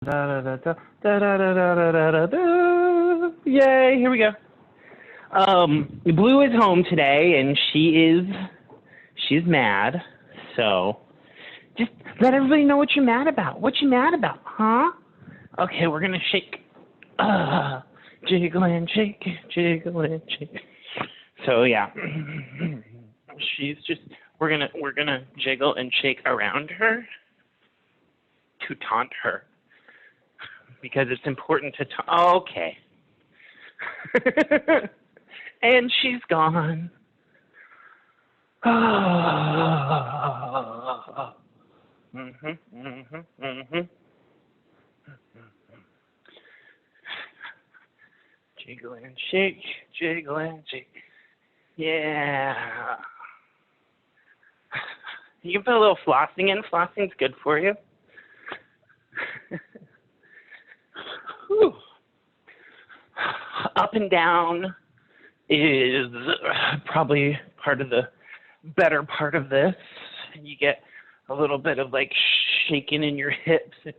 Da, da, da, da, da, da, da, da, da, da, da. Yay, here we go. Blue is home today, and she's mad. So just let everybody know what you're mad about. What you mad about, huh? Okay, we're gonna shake. Jiggle and shake, jiggle and shake. So yeah, she's just we're gonna jiggle and shake around her to taunt her because it's important to okay. And she's gone. Jiggle and shake, jiggle and shake. Yeah. You can put a little flossing in. Flossing's good for you. Up and down is probably part of the better part of this. You get a little bit of like shaking in your hips and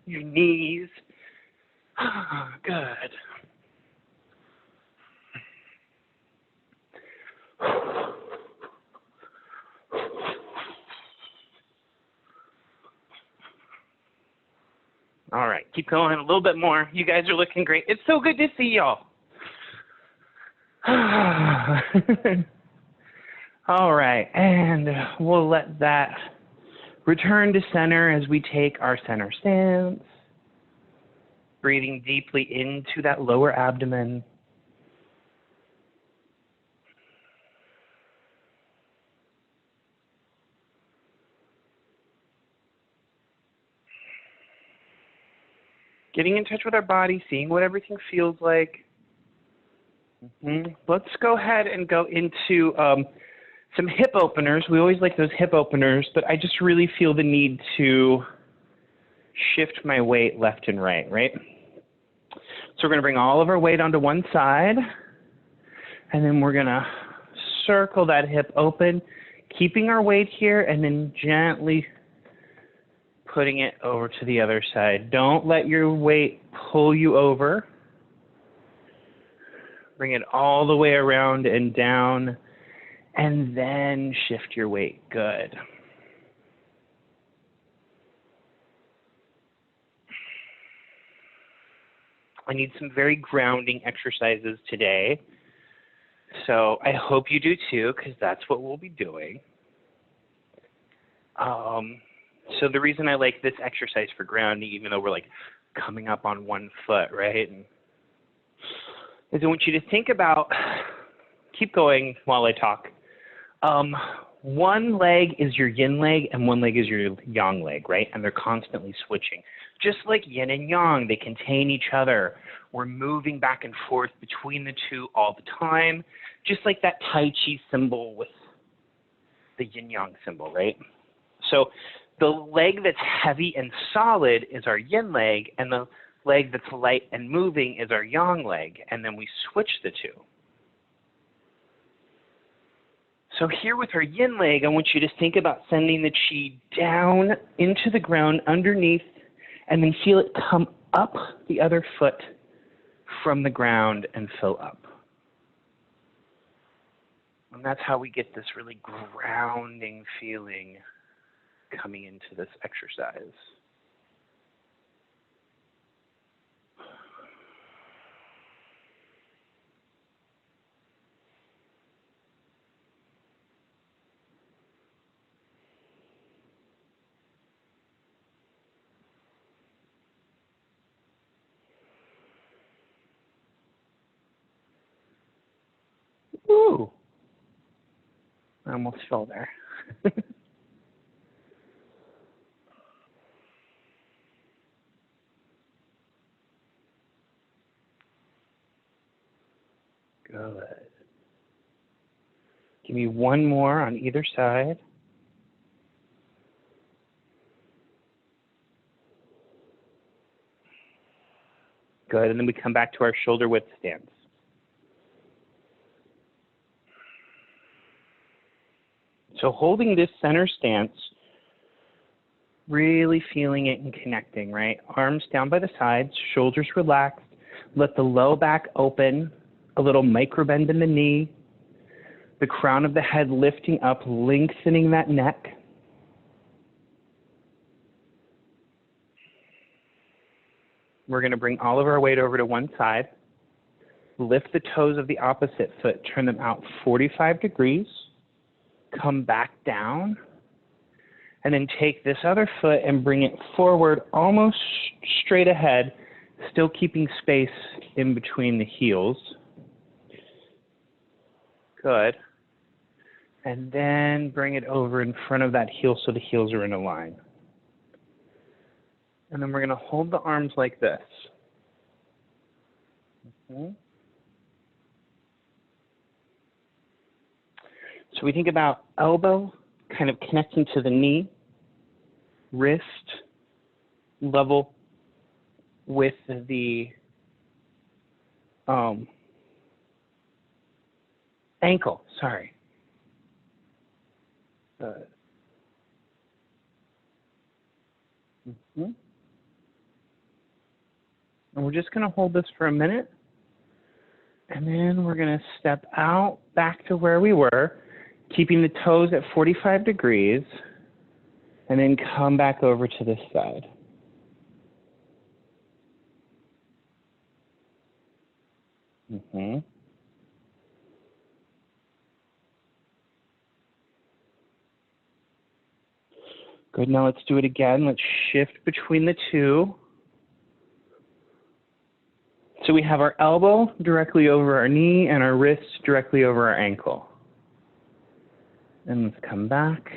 your knees. Good. All right, keep going a little bit more. You guys are looking great. It's so good to see y'all. All right, and we'll let that return to center as we take our center stance. Breathing deeply into that lower abdomen. Getting in touch with our body, seeing what everything feels like. Let's go ahead and go into some hip openers. We always like those hip openers, but I just really feel the need to shift my weight left and right, right? So we're going to bring all of our weight onto one side, and then we're going to circle that hip open, keeping our weight here, and then gently putting it over to the other side. Don't let your weight pull you over. Bring it all the way around and down, and then shift your weight. Good. I need some very grounding exercises today. So I hope you do too, because that's what we'll be doing. So the reason I like this exercise for grounding, even though we're like coming up on one foot, right? Is I want you to think about, keep going while I talk. One leg is your yin leg and one leg is your yang leg, right? And they're constantly switching. Just like yin and yang, they contain each other. We're moving back and forth between the two all the time, just like that Tai Chi symbol with the yin yang symbol, right? So the leg that's heavy and solid is our yin leg, and the leg that's light and moving is our yang leg, and then we switch the two. So here with our yin leg, I want you to think about sending the chi down into the ground underneath, and then feel it come up the other foot from the ground and fill up. And that's how we get this really grounding feeling coming into this exercise. Ooh, I almost fell there. Good. Give me one more on either side. Good, and then we come back to our shoulder width stance. So holding this center stance, Really feeling it and connecting, right? Arms down by the sides, shoulders relaxed. Let the low back open, a little micro bend in the knee. The crown of the head lifting up, lengthening that neck. We're going to bring all of our weight over to one side. Lift the toes of the opposite foot, turn them out 45 degrees. Come back down. And then take this other foot and bring it forward almost straight ahead, still keeping space in between the heels. Good. And then bring it over in front of that heel so the heels are in a line. And then we're going to hold the arms like this. So we think about elbow kind of connecting to the knee, wrist level with the ankle, sorry. And we're just going to hold this for a minute. And then we're going to step out back to where we were, keeping the toes at 45 degrees, and then come back over to this side. Good, now let's do it again. Let's shift between the two. So we have our elbow directly over our knee and our wrist directly over our ankle. And let's come back.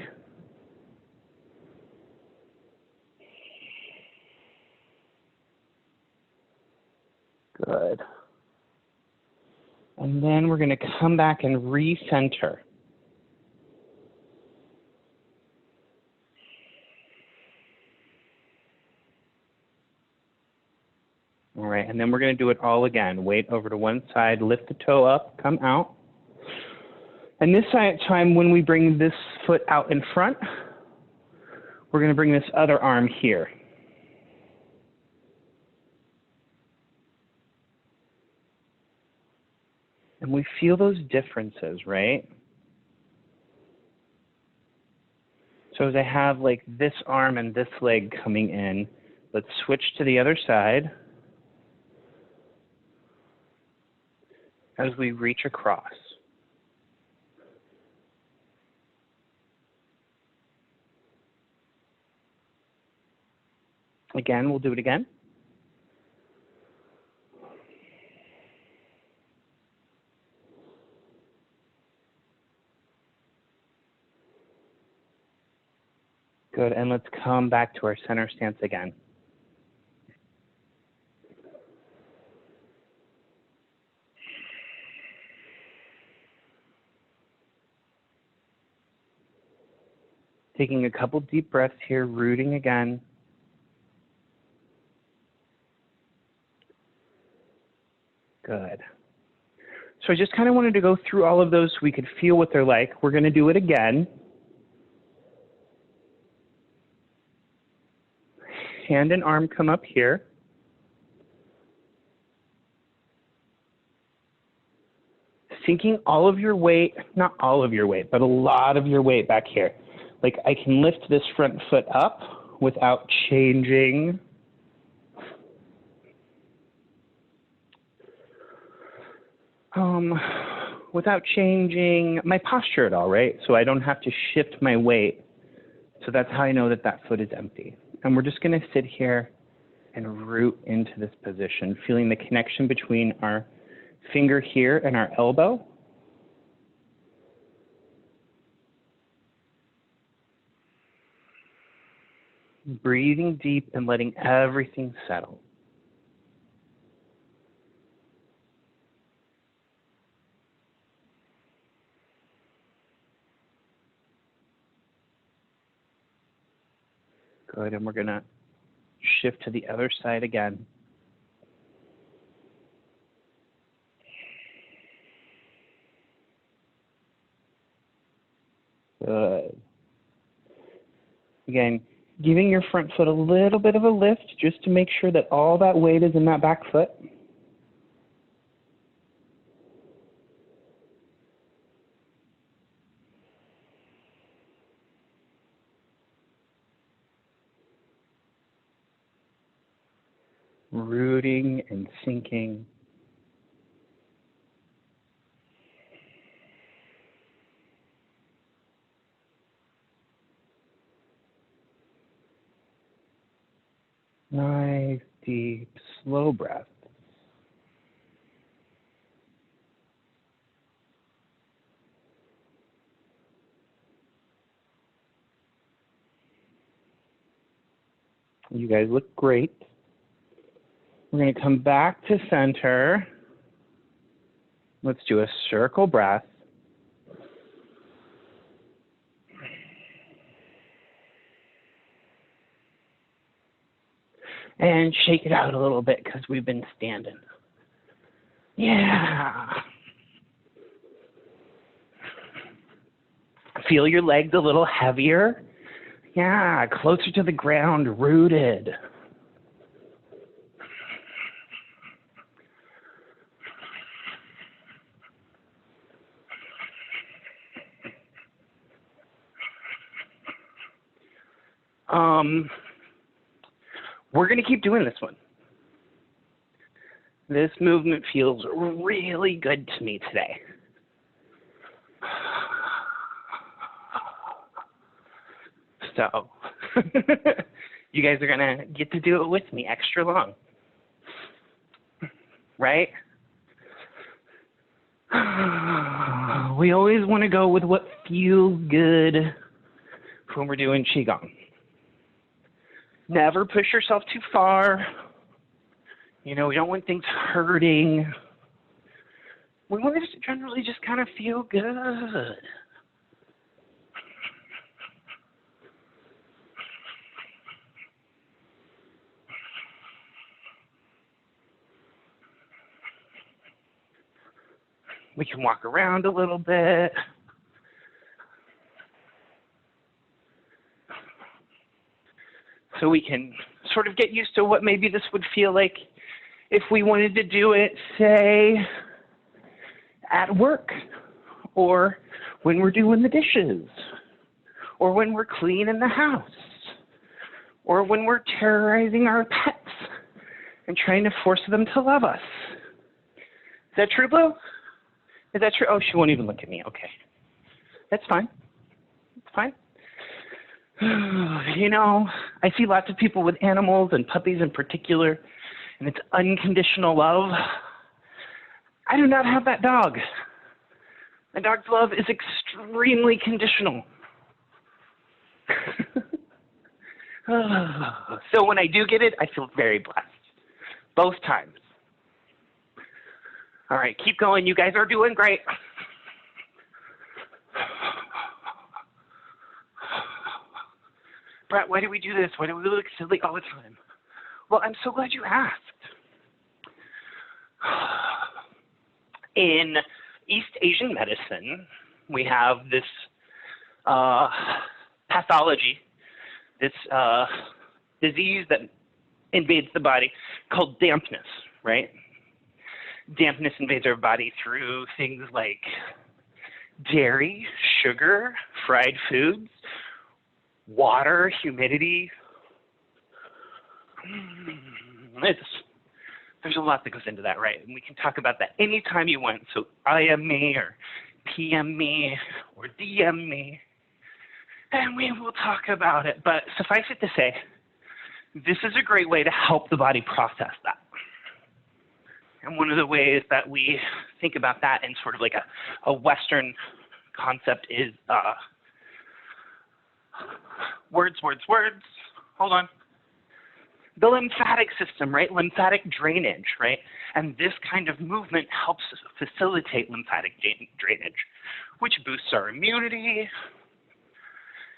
Good. And then we're going to come back and recenter. All right, and then we're going to do it all again. Weight over to one side, lift the toe up, come out. And this time when we bring this foot out in front, we're going to bring this other arm here. And we feel those differences, right? So as I have like this arm and this leg coming in, let's switch to the other side as we reach across. Again, we'll do it again. Good, and let's come back to our center stance again. Taking a couple deep breaths here, rooting again. Good. So I just kind of wanted to go through all of those so we could feel what they're like. We're going to do it again. Hand and arm come up here. Sinking all of your weight, not all of your weight, but a lot of your weight back here. Like I can lift this front foot up without changing. Without changing my posture at all, right? So I don't have to shift my weight. So that's how I know that that foot is empty. And we're just going to sit here and root into this position, feeling the connection between our finger here and our elbow. Breathing deep and letting everything settle. Good, and we're going to shift to the other side again. Good. Again, Giving your front foot a little bit of a lift just to make sure that all that weight is in that back foot. Rooting and sinking. Nice, deep, slow breath. You guys look great. We're going to come back to center. Let's do a circle breath. And shake it out a little bit because we've been standing. Yeah. Feel your legs a little heavier. Yeah, closer to the ground, rooted. We're going to keep doing this one. This movement feels really good to me today. So, you guys are going to get to do it with me extra long. Right? We always want to go with what feels good when we're doing Qigong. Never push yourself too far. You know, we don't want things hurting. We want to generally just kind of feel good. We can walk around a little bit. So we can sort of get used to what maybe this would feel like if we wanted to do it, say, at work, or when we're doing the dishes, or when we're cleaning the house, or when we're terrorizing our pets and trying to force them to love us. Is that true, Blue? Is that true? Oh, she won't even look at me. Okay. That's fine. It's fine. You know, I see lots of people with animals and puppies in particular, and it's unconditional love. I do not have that dog. My dog's love is extremely conditional. So when I do get it, I feel very blessed. Both times. All right, keep going. You guys are doing great. Brett, why do we do this? Why do we look silly all the time? Well, I'm so glad you asked. In East Asian medicine, we have this pathology, this disease that invades the body called dampness, right? Dampness invades our body through things like dairy, sugar, fried foods, water, humidity. There's a lot that goes into that, right? And we can talk about that anytime you want. So IM me or PM me or DM me, and we will talk about it. But suffice it to say, this is a great way to help the body process that. And one of the ways that we think about that in sort of like a Western concept is words. Hold on. The lymphatic system, right? Lymphatic drainage, right? And this kind of movement helps facilitate lymphatic drainage, which boosts our immunity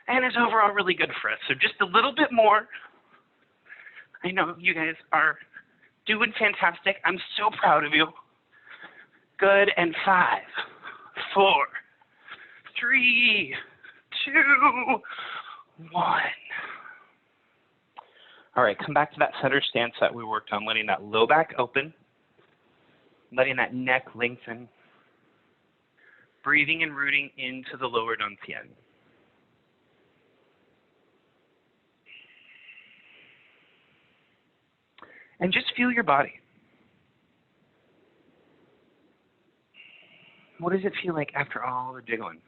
and is overall really good for us. So just a little bit more. I know you guys are doing fantastic. I'm so proud of you. Good. And 5, 4, 3, 2, 1. All right, come back to that center stance that we worked on, letting that low back open, letting that neck lengthen, breathing and rooting into the lower dantian. And just feel your body. What does it feel like after all the jiggling?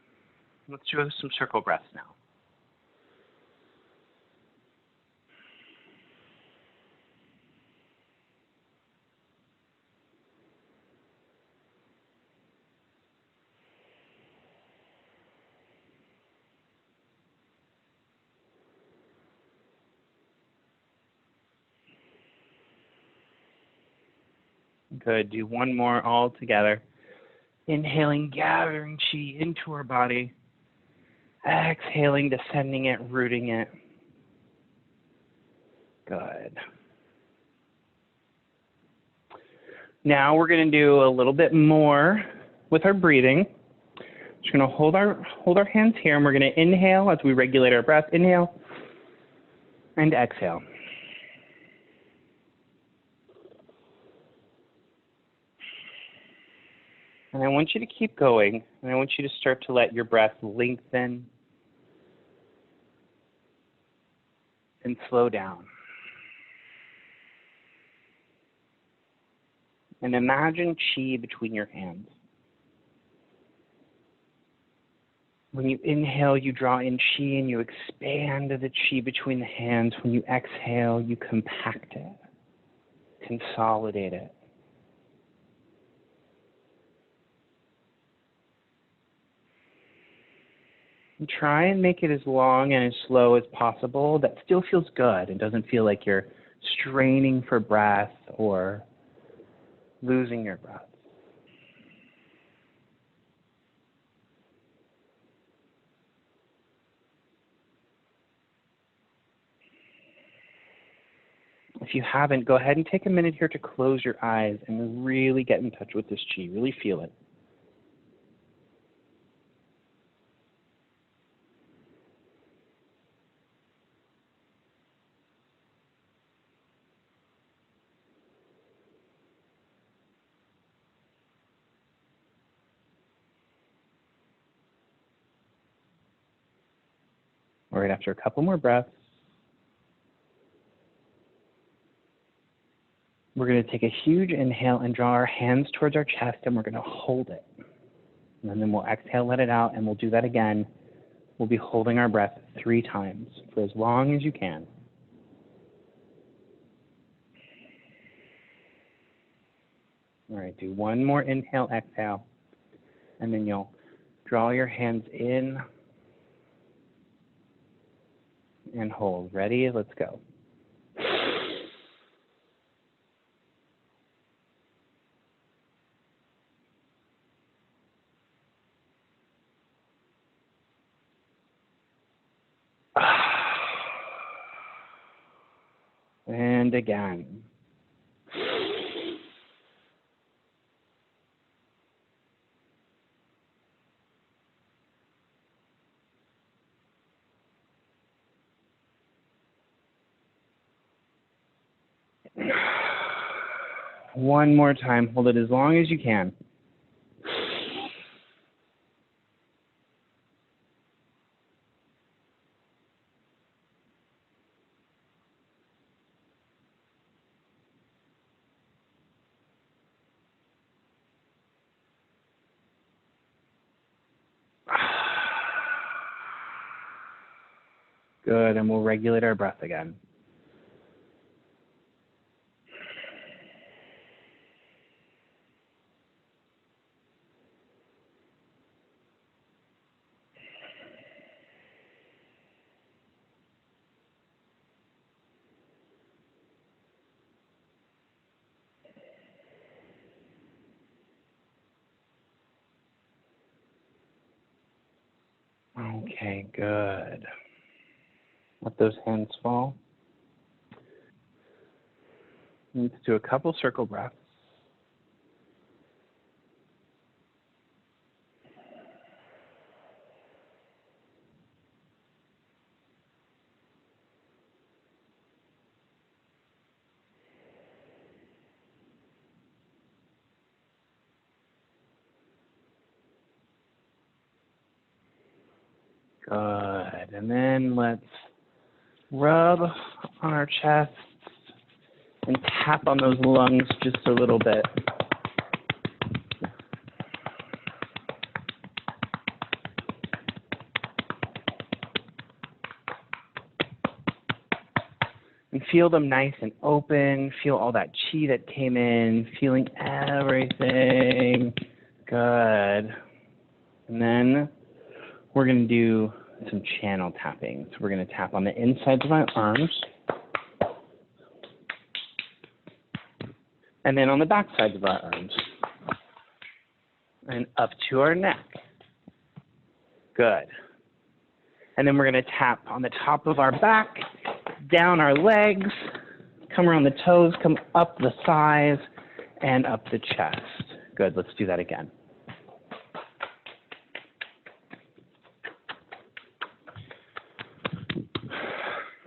Let's do some circle breaths now. Good. Do one more all together. Inhaling, gathering chi into our body. Exhaling, descending it, rooting it. Good. Now we're going to do a little bit more with our breathing. Just going to hold our hands here, and we're going to inhale as we regulate our breath. Inhale and exhale. And I want you to keep going, and I want you to start to let your breath lengthen and slow down. And imagine chi between your hands. When you inhale, you draw in chi and you expand the chi between the hands. When you exhale, you compact it, consolidate it. And try and make it as long and as slow as possible. That still feels good. It doesn't feel like you're straining for breath or losing your breath. If you haven't, go ahead and take a minute here to close your eyes and really get in touch with this chi. Really feel it. All right, after a couple more breaths, we're going to take a huge inhale and draw our hands towards our chest, and we're going to hold it. And then we'll exhale, let it out, and we'll do that again. We'll be holding our breath 3 times for as long as you can. All right, do one more inhale, exhale, and then you'll draw your hands in and hold. Ready? Let's go. And again. One more time. Hold it as long as you can. Good, and we'll regulate our breath again. Okay, good. Let those hands fall. Let's do a couple circle breaths. Good. And then let's rub on our chest and tap on those lungs just a little bit. And feel them nice and open. Feel all that chi that came in. Feeling everything. Good. And then we're going to do some channel tapping. So we're going to tap on the insides of our arms. And then on the back sides of our arms. And up to our neck. Good. And then we're going to tap on the top of our back, down our legs, come around the toes, come up the thighs, and up the chest. Good. Let's do that again.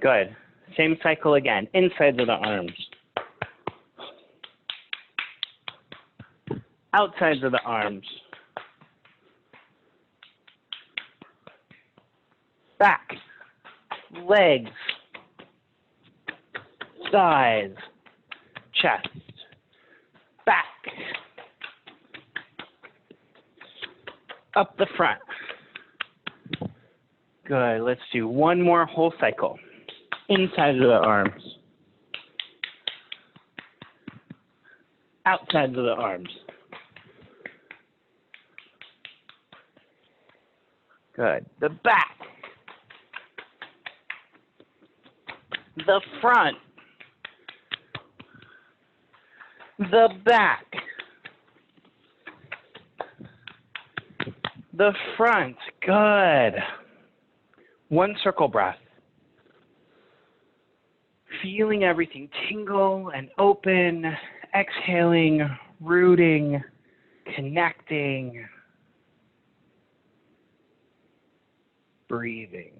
Good. Same cycle again. Insides of the arms. Outsides of the arms. Back. Legs. Thighs. Chest. Back. Up the front. Good. Let's do one more whole cycle. Inside of the arms. Outsides of the arms. Good. The back. The front. The back. The front. Good. One circle breath. Feeling everything tingle and open. Exhaling, rooting, connecting. Breathing.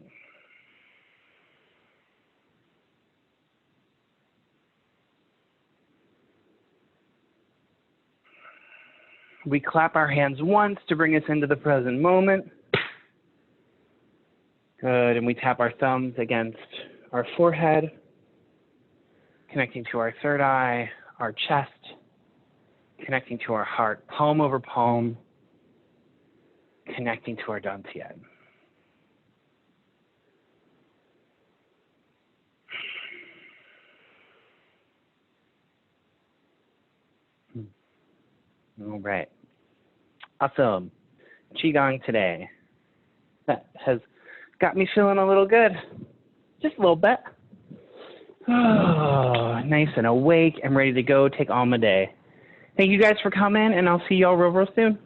We clap our hands once to bring us into the present moment. Good, and we tap our thumbs against our forehead, connecting to our third eye, our chest, connecting to our heart, palm over palm, connecting to our dantian. All right. Awesome. Qigong today. That has got me feeling a little good. Just a little bit. Oh, nice and awake and ready to go take on my day. Thank you guys for coming, and I'll see y'all real soon.